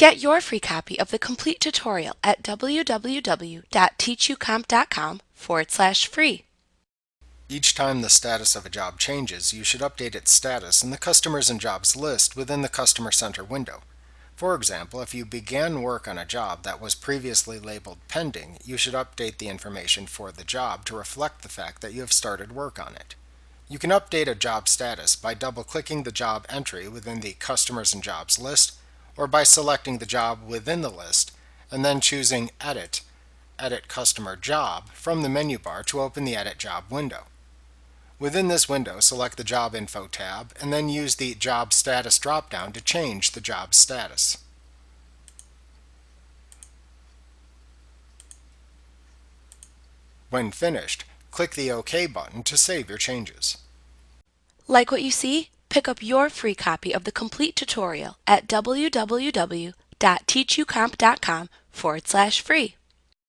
Get your free copy of the complete tutorial at www.teachucomp.com/free. Each time the status of a job changes, you should update its status in the Customers and Jobs list within the Customer Center window. For example, if you began work on a job that was previously labeled pending, you should update the information for the job to reflect the fact that you have started work on it. You can update a job status by double-clicking the job entry within the Customers and Jobs list, or by selecting the job within the list and then choosing Edit Customer Job from the menu bar to open the Edit Job window. Within this window, select the Job Info tab and then use the Job Status drop-down to change the job status. When finished, click the OK button to save your changes. Like what you see? Pick up your free copy of the complete tutorial at www.teachucomp.com/free.